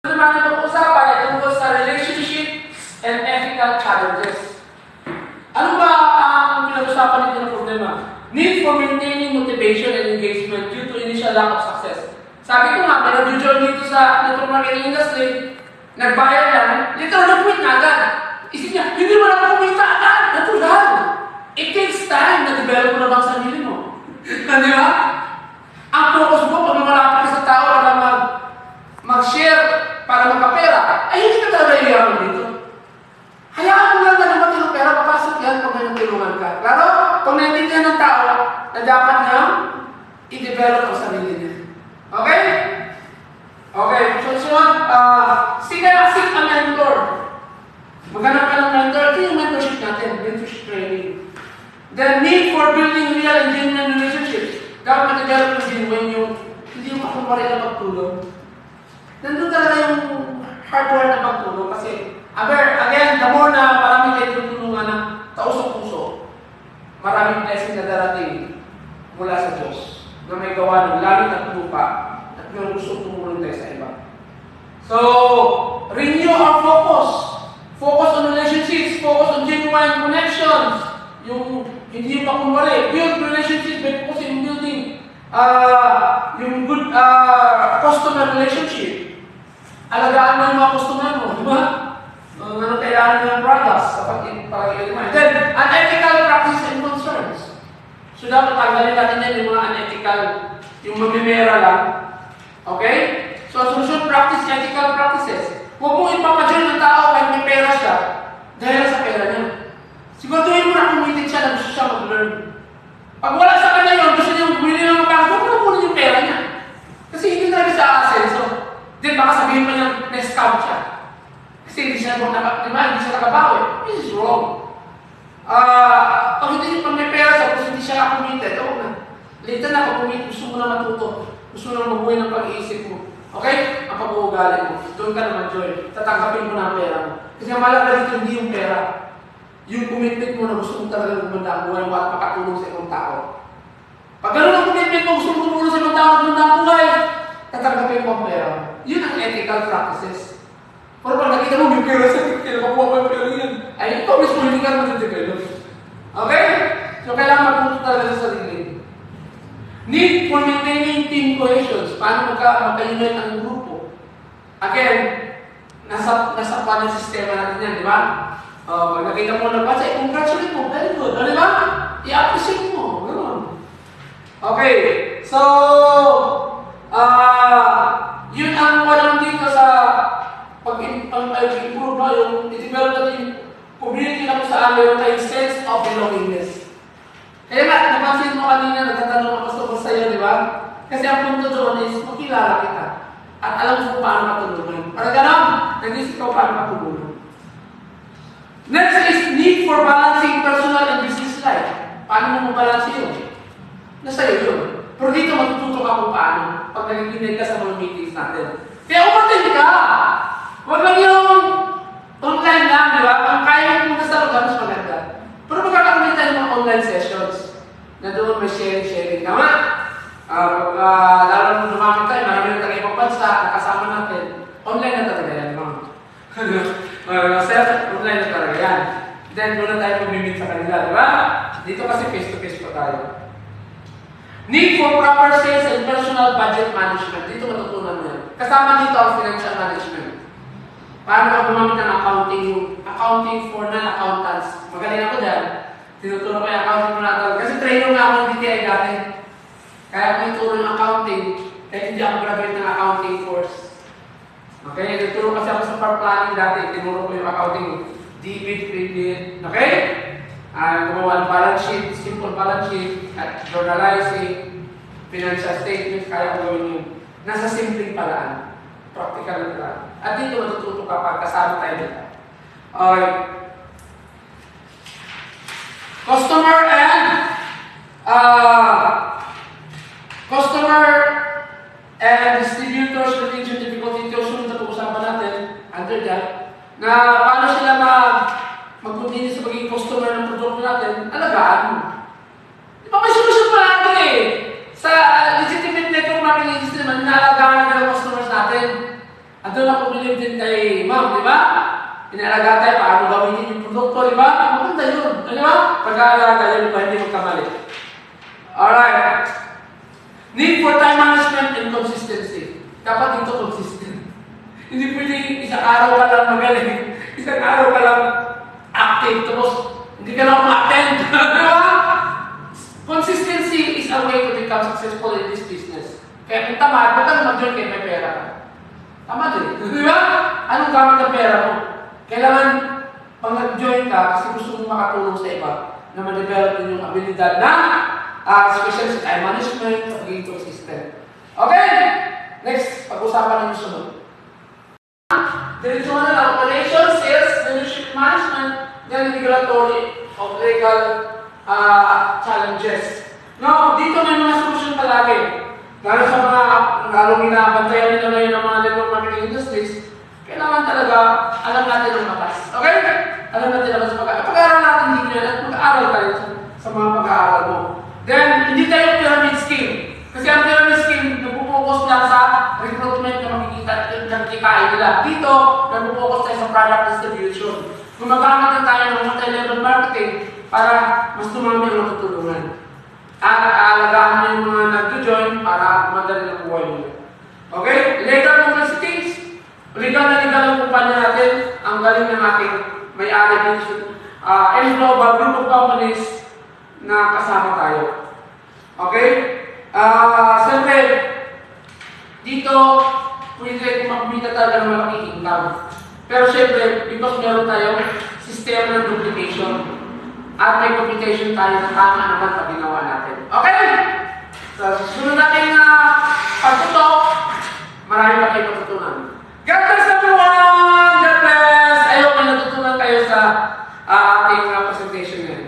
Ano naman ang pag-usapan ay tungkol sa relationship and ethical challenges. Ano ba ang pinag-usapan nito ng problema? Need for maintaining motivation and engagement due to initial lack of success. Sabi ko nga, may nag-join dito sa network marketing industry, nagbayad lang, literal na-quit na agad. Isip niya, hindi mo na kumita agad. Natural. It takes time na develop mo na bang sarili mo. Di ba? Ang focus mo pag malapit ka sa tao para mag-share, para magkapera, ay hindi ka talaga iyaman dito. Hayaan mo lang na naman yung pera, papasok yan pag may natulungan ka. Claro, pag naiintindihan ng tao na dapat niyang i-develop ang sarili niya. Okay? Okay, susunod, seek a mentor. Maghanap ka ng mentor. Ito yung mentorship natin, mentorship training. The need for building real and genuine relationships. Dapat mag-develop yung genuine yung hindi yung makumari na pagtulong. Nandun talaga yung hardware na pagtulong kasi, again, the more na marami kayo tutulungan ng tausok-puso, maraming blessing na darating mula sa Diyos na may gawa ng langit at lupa at may gusto tumulong tayo sa iba. So, renew our focus. Focus on relationships, focus on genuine connections. Yung hindi yung makunwari. Build relationships by focusing on building yung good customer relationship. Alagaan mo yung mga customer mo, di ba? Ano kailangan nyo ng products sa pag-iiman. Then, unethical practices and concerns. So, dapat tanggalin natin yan yung mga unethical, yung mamimera lang. Okay? So, susunod practice, ethical practices. Huwag mo ipapadyan ng tao kahit may pera siya dahil sa pera niya. Siguraduhin mo na committed siya na gusto siya mag-learn. Pag wala sa kanya yun, gusto niya bumili ng mga huwag mo na kunin yung pera niya. Kasi hindi talaga siya asenso. Then baka sabihin mo niya, na-scam siya. Kasi hindi siya nakabawi. This is wrong. Pag may pera siya, kasi hindi siya committed, oo na. Later na, pag committed, gusto mo na matuto. Gusto mo na mabuhay ng pag-iisip mo. Okay? Ang pag-uugali mo. Doon ka naman, Joy. Tatanggapin mo na ang pera mo. Kasi ang malaga dito, hindi yung pera. Yung commitment mo na gusto mo talaga gumanda ang buhay mo at makatulong sa ibang tao. Pag gano'n ang commitment mo, gusto mo tumulong sa ibang tao at gumanda ang buhay, tatanggapin mo ang pera mo. Yun ang ethical practices. Pero pag nakita mo, may pera sa kaya makuha mo yung pera yan. Ay, ito mismo hindi ka mag-develop. Okay? So, kailangan matuto talaga sa sarili. Need for maintaining team cohesions. Paano magka-unite ang grupo? Again, nasa paano sistema natin yan, di ba? Pag nakita mo nagbasa, congratulate mo, very good. Ano ba? I-appreciate mo. Ganoon. Okay. So, yun ang walang dito sa pag-improve na yung i-develop natin yung community na kung saan meron tayong sense of belongingness. Kaya nga, napansin mo kanina, nagtatanong ako tungkol sa'yo, di ba? Kasi ang punto doon is, makilala kita. At alam mo kung paano matulungan. Para gano'n, nag-isip ko paano matulungan. Next is need for balancing personal and business life. Paano mo mabalance yun? Nasa iyo yun. Pero dito matututo ka kung paano pag nagiginig ka sa mga meetings natin. Kaya umatin ka! Huwag lang yung online lang, di ba? Ang kaya mo punta sa lugar, mas maganda. Pero magkakaroon tayo ng mga online sessions na doon may sharing. Tama? Lalo nung lumamit tayo, marami na tayo ibang bansa, nakasama natin. Online na talaga yan, ma'am. Online na talaga yan. Then, doon na tayo mag-meet sa kanila, di ba? Dito kasi face-to-face pa tayo. Need for proper sales and personal budget management. Dito matutunan mo yan. Kasama dito ang financial management. Paano ka gumamit ng accounting for non-accountants. Magaling ako dyan. Tinuturo ko yung accounting for non-accountants. Kasi trainer nga ako ng DTI dati. Kaya ako ituro yung accounting. Kaya hindi ako graduate ng accounting course. Okay? Tinuturo kasi ako sa par planning dati. Tinuro ko yung accounting. Debit, credit. Okay? Gumawa ng balance sheet, simple balance sheet, at journalizing, financial statements, kaya ko gawin yun. Nasa simpleng paraan. Practical na paraan. At dito matututo ka pag kasama tayo dito. Okay. Customer and distributors relationship difficulty. Ito sunod na pag-usapan natin under that na paano sila mag-continue sa pagiging customer ng produkto natin, alagaan mo. Di ba may solusyon pa natin eh? Sa legitimate network marketing industry naman, inaalagaan natin ang customers natin. At Nandun ako bilhin din kay ma'am, di ba? Inaalaga tayo, paano gawin yung produkto, di ba? Maganda yun, di ba? Pag-aalaga yun, di ba? Hindi magkamali. Alright. Need for time management and consistency. Dapat ito consistent. Hindi pwede isang araw ka lang magaling, isang araw ka lang active, tapos hindi ka lang ma-attend. Di ba? Consistency is a way to become successful in this business. Kaya kung tamad, ba't ka mag-join kayo may pera ka? Tamad eh. Di ba? Anong gamit ang pera mo? Kailangan pag nag-join ka kasi gusto mong makatulong sa iba na ma-develop din yung abilidad na especially sa time management, pagiging consistent. Okay? Next, pag-usapan ng sunod. Diretso na lang, operations, sales, leadership management, then regulatory of legal challenges. No, dito may mga solusyon palagi. Lalo sa mga lalong inabantayan nila ngayon ng mga network marketing industries, kailangan talaga alam natin ang batas. Okay? Alam natin ang batas. Pag-aaral natin dito yan at mag-aaral tayo sa mga pag-aaral mo. Then, hindi tayo pyramid scheme. Kasi ang pyramid scheme, nagpo-focus lang sa recruitment na makikita ng kikain nila. Dito, nagpo-focus tayo sa product distribution. Gumagamit na tayo ng multi-level marketing para mas dumami ang matutulungan. At aalagaan mo yung mga nag-join para madali ang buhay nila. Okay? Legal complexities. Legal na legal ang kumpanya natin. Ang galing ng ating may-ari din. And global group of companies na kasama tayo. Okay? Siyempre, dito, pwede kumapita talaga ng malaking income. Pero siyempre, because meron tayong sistema ng duplication at may computation tayo na tama naman pag ginawa natin. Okay? So, susunod natin pagtutok, marami pa kayo matutunan. God bless everyone! God bless! I hope may natutunan kayo sa ating presentation ngayon.